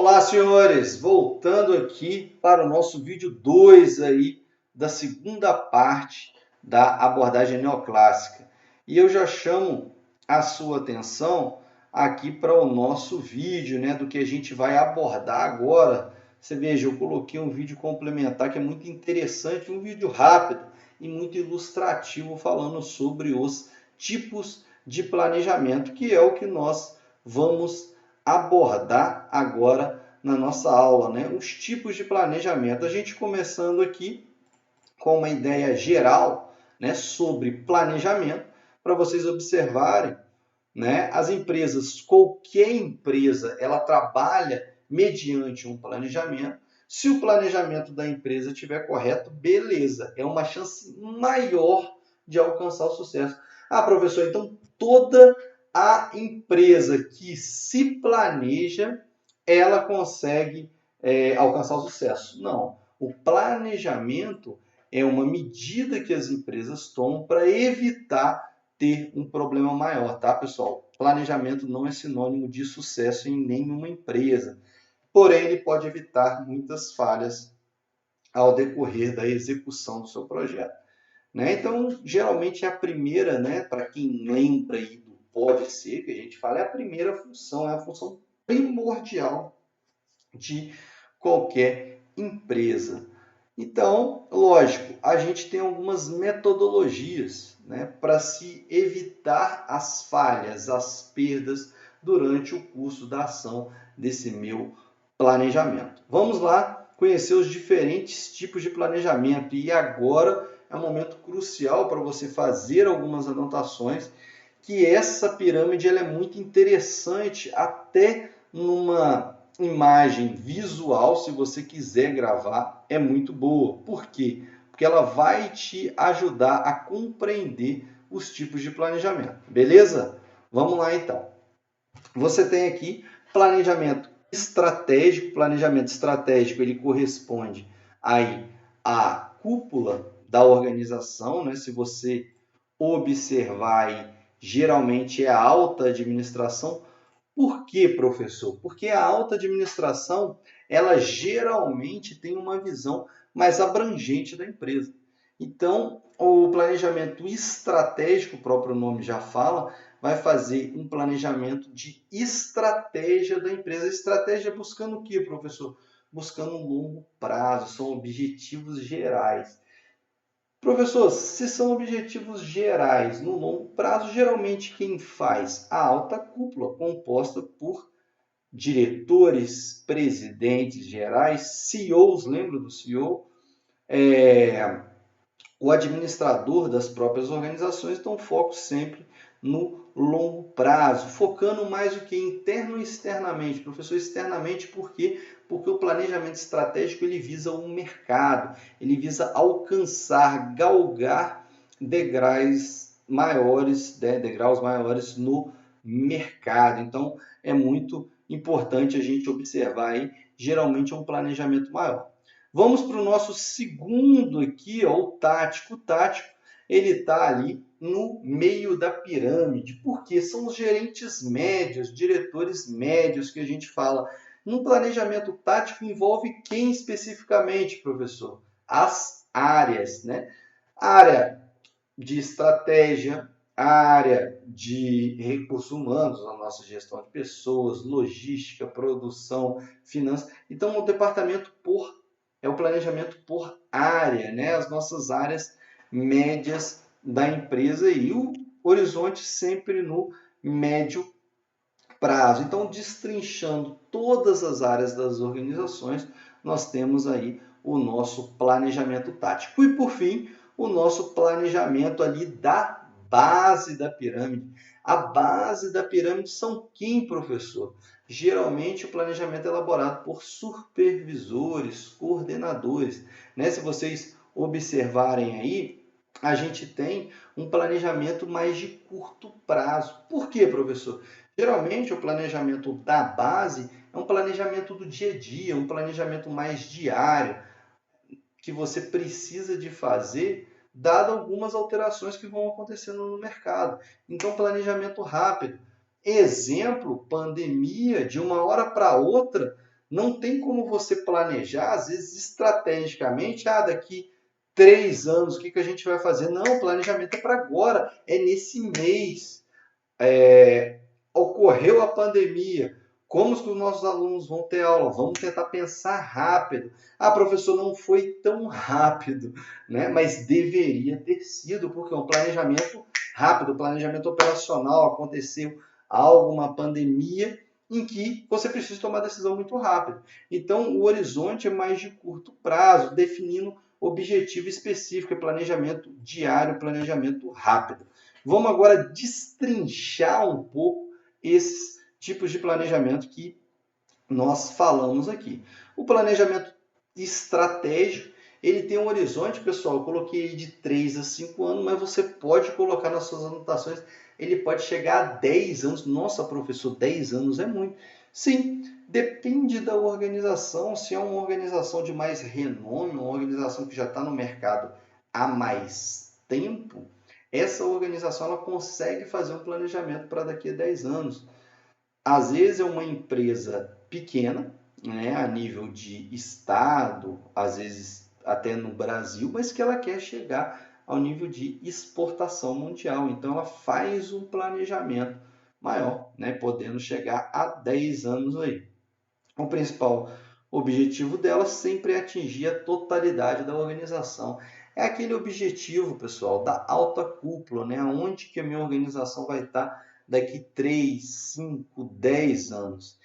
Olá, senhores! Voltando aqui para o nosso vídeo 2 aí da segunda parte da abordagem neoclássica. E eu já chamo a sua atenção aqui para o nosso vídeo, né, do que a gente vai abordar agora. Você veja, eu coloquei um vídeo complementar que é muito interessante, um vídeo rápido e muito ilustrativo falando sobre os tipos de planejamento, que é o que nós vamos abordar agora na nossa aula, né? Os tipos de planejamento. A gente começando aqui com uma ideia geral, né, sobre planejamento, para vocês observarem, né, as empresas, qualquer empresa, ela trabalha mediante um planejamento. Se o planejamento da empresa estiver correto, beleza, é uma chance maior de alcançar o sucesso. Ah, professor, então toda a empresa que se planeja, ela consegue alcançar o sucesso. Não. O planejamento é uma medida que as empresas tomam para evitar ter um problema maior, tá, pessoal? Planejamento não é sinônimo de sucesso em nenhuma empresa. Porém, ele pode evitar muitas falhas ao decorrer da execução do seu projeto. Né? Então, geralmente é a primeira, né, para quem lembra aí do pode ser, que a gente fala, é a primeira função, é a função primordial de qualquer empresa. Então, lógico, a gente tem algumas metodologias, né, para se evitar as falhas, as perdas durante o curso da ação desse meu planejamento. Vamos lá conhecer os diferentes tipos de planejamento e agora é um momento crucial para você fazer algumas anotações, que essa pirâmide ela é muito interessante até numa imagem visual, se você quiser gravar, é muito boa. Por quê? Porque ela vai te ajudar a compreender os tipos de planejamento. Beleza? Vamos lá então. Você tem aqui planejamento estratégico. Planejamento estratégico ele corresponde aí à cúpula da organização, né? Se você observar aí, geralmente é a alta administração. Por que, professor? Porque a alta administração, ela geralmente tem uma visão mais abrangente da empresa. Então, o planejamento estratégico, o próprio nome já fala, vai fazer um planejamento de estratégia da empresa. Estratégia buscando o que, professor? Buscando um longo prazo, são objetivos gerais. Professor, se são objetivos gerais no longo prazo, geralmente quem faz a alta cúpula, composta por diretores, presidentes gerais, CEOs, lembra do CEO? O administrador das próprias organizações, então foco sempre no longo prazo, focando mais o que interno e externamente. Professor, externamente por quê? Porque o planejamento estratégico ele visa o mercado, ele visa alcançar, galgar degraus maiores, né, degraus maiores no mercado. Então, é muito importante a gente observar aí, geralmente é um planejamento maior. Vamos para o nosso segundo aqui, ó, o tático. O tático, ele está ali no meio da pirâmide, porque são os gerentes médios, diretores médios que a gente fala. No planejamento tático envolve quem especificamente, professor? As áreas, né? A área de estratégia, a área de recursos humanos, a nossa gestão de pessoas, logística, produção, finanças. Então, o departamento é o planejamento por área, né? As nossas áreas médias da empresa e o horizonte sempre no médio prazo. Então, destrinchando todas as áreas das organizações, nós temos aí o nosso planejamento tático. E, por fim, o nosso planejamento ali da base da pirâmide. A base da pirâmide são quem, professor? Geralmente, o planejamento é elaborado por supervisores, coordenadores. Né? Se vocês observarem aí, a gente tem um planejamento mais de curto prazo. Por quê, professor? Geralmente, o planejamento da base é um planejamento do dia a dia, um planejamento mais diário, que você precisa de fazer, dado algumas alterações que vão acontecendo no mercado. Então, planejamento rápido. Exemplo, pandemia, de uma hora para outra, Não tem como você planejar, às vezes, estrategicamente, daqui 3 anos, o que a gente vai fazer? Não, o planejamento é para agora, é nesse mês. Ocorreu a pandemia, como que os nossos alunos vão ter aula? Vamos tentar pensar rápido. Professor, não foi tão rápido, né? Mas deveria ter sido, porque um planejamento rápido, planejamento operacional, aconteceu algo, uma pandemia, em que você precisa tomar decisão muito rápido. Então, o horizonte é mais de curto prazo, definindo objetivo específico, planejamento diário, planejamento rápido. Vamos agora destrinchar um pouco esses tipos de planejamento que nós falamos aqui. O planejamento estratégico, ele tem um horizonte, pessoal, eu coloquei de 3 a 5 anos, mas você pode colocar nas suas anotações, ele pode chegar a 10 anos. Nossa, professor, 10 anos é muito. Sim, depende da organização. Se é uma organização de mais renome, uma organização que já está no mercado há mais tempo, essa organização ela consegue fazer um planejamento para daqui a 10 anos. Às vezes é uma empresa pequena, né, a nível de estado, às vezes até no Brasil, mas que ela quer chegar ao nível de exportação mundial. Então ela faz um planejamento maior, né, podendo chegar a 10 anos aí. O principal objetivo dela sempre é atingir a totalidade da organização. É aquele objetivo, pessoal, da alta cúpula, né? Onde que a minha organização vai estar daqui 3, 5, 10 anos.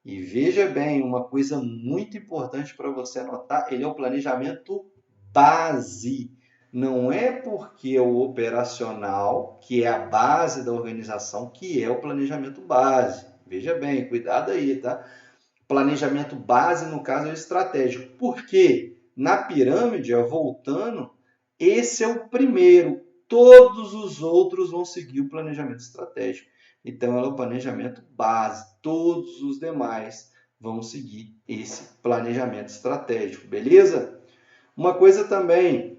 E veja bem, uma coisa muito importante para você anotar, ele é o planejamento base. Não é porque é o operacional, que é a base da organização, que é o planejamento base. Veja bem, cuidado aí, tá? Planejamento base, no caso, é o estratégico. Porque na pirâmide, voltando, esse é o primeiro. Todos os outros vão seguir o planejamento estratégico. Então, é o planejamento base. Todos os demais vão seguir esse planejamento estratégico, beleza? Uma coisa também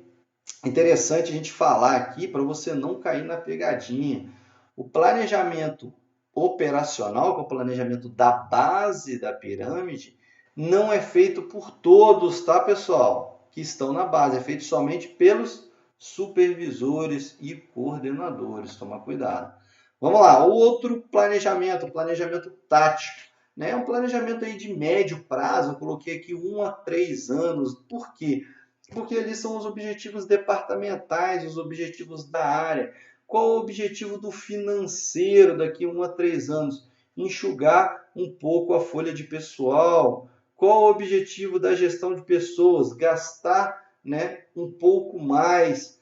interessante a gente falar aqui, para você não cair na pegadinha. O planejamento operacional, que é o planejamento da base da pirâmide, não é feito por todos, tá, pessoal? Que estão na base, é feito somente pelos supervisores e coordenadores. Toma cuidado. Vamos lá, outro planejamento, o planejamento tático. Né? Um planejamento aí de médio prazo, eu coloquei aqui 1 a 3 anos. Por quê? Porque ali são os objetivos departamentais, os objetivos da área. Qual o objetivo do financeiro daqui a 1 a 3 anos? Enxugar um pouco a folha de pessoal. Qual o objetivo da gestão de pessoas? Gastar, né, um pouco mais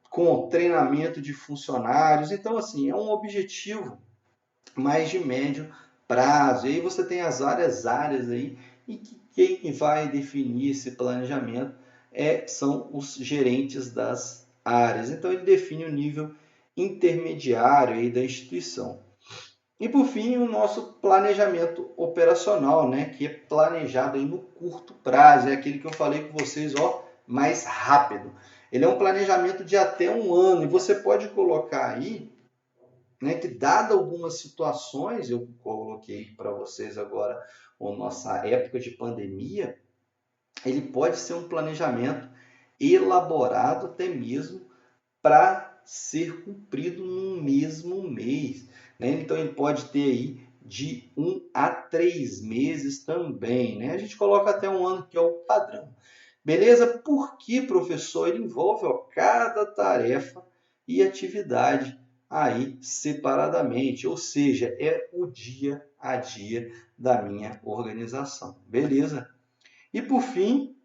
com treinamento de funcionários. Então, assim, é um objetivo mais de médio prazo. E aí você tem as várias áreas aí e que quem vai definir esse planejamento são os gerentes das áreas. Então ele define o nível intermediário aí da instituição. E por fim, o nosso planejamento operacional, né, que é planejado aí no curto prazo, é aquele que eu falei com vocês, mais rápido. Ele é um planejamento de até 1 ano e você pode colocar aí, né, que dado algumas situações, eu coloquei para vocês agora a nossa época de pandemia, ele pode ser um planejamento elaborado até mesmo para ser cumprido no mesmo mês. Né? Então ele pode ter aí de 1 a 3 meses também. Né? A gente coloca até 1 ano, que é o padrão. Beleza? Por que, professor? Ele envolve cada tarefa e atividade aí separadamente, ou seja, é o dia a dia da minha organização. Beleza? E por fim,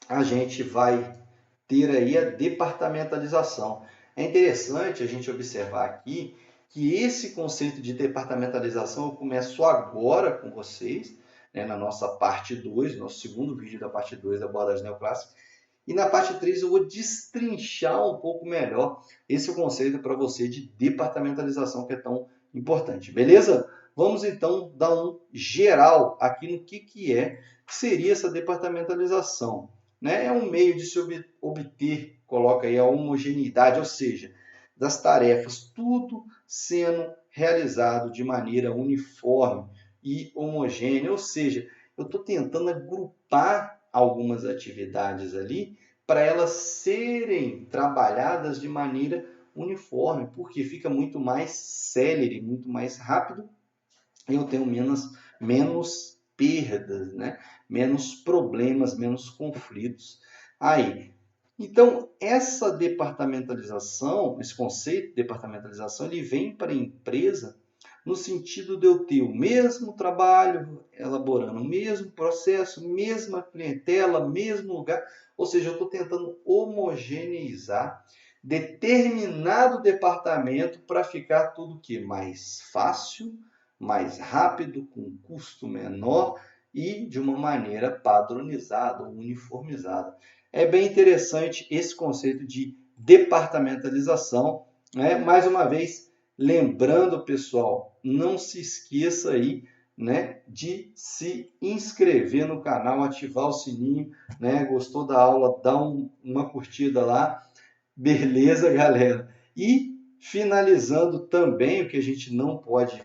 a gente vai ter aí a departamentalização. É interessante a gente observar aqui que esse conceito de departamentalização eu começo agora com vocês, né, na nossa parte 2, nosso segundo vídeo da parte 2 da abordagem neoclássica. E na parte 3 eu vou destrinchar um pouco melhor esse conceito para você de departamentalização que é tão importante. Beleza? Vamos então dar um geral aqui no que seria essa departamentalização. Né? É um meio de se obter, coloca aí a homogeneidade, ou seja, das tarefas, tudo sendo realizado de maneira uniforme e homogênea, ou seja, eu estou tentando agrupar algumas atividades ali para elas serem trabalhadas de maneira uniforme, porque fica muito mais célere, muito mais rápido, e eu tenho menos perdas, né? Menos problemas, menos conflitos. Aí, então, essa departamentalização, esse conceito de departamentalização, ele vem para a empresa no sentido de eu ter o mesmo trabalho, elaborando o mesmo processo, mesma clientela, mesmo lugar, ou seja, eu estou tentando homogeneizar determinado departamento para ficar tudo que mais fácil, mais rápido, com custo menor e de uma maneira padronizada ou uniformizada. É bem interessante esse conceito de departamentalização, né? Mais uma vez, lembrando, pessoal, não se esqueça aí, né, de se inscrever no canal, ativar o sininho, né? Gostou da aula? Dá uma curtida lá. Beleza, galera? E finalizando também, o que a gente não pode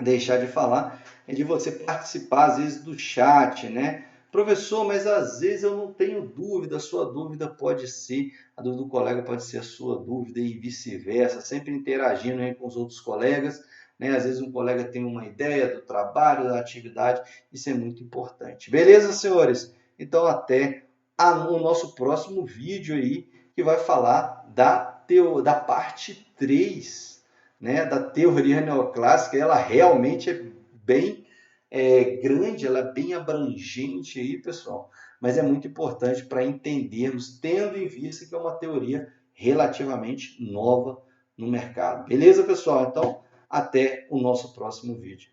deixar de falar é de você participar às vezes do chat, né? Professor, mas às vezes eu não tenho dúvida, a sua dúvida pode ser, a dúvida do colega pode ser a sua dúvida e vice-versa, sempre interagindo aí com os outros colegas, né? Às vezes um colega tem uma ideia do trabalho, da atividade, isso é muito importante. Beleza, senhores? Então até o nosso próximo vídeo aí, que vai falar da parte 3, né, da teoria neoclássica. Ela realmente é bem grande, ela é bem abrangente aí, pessoal, mas é muito importante para entendermos, tendo em vista que é uma teoria relativamente nova no mercado. Beleza, pessoal? Então, até o nosso próximo vídeo.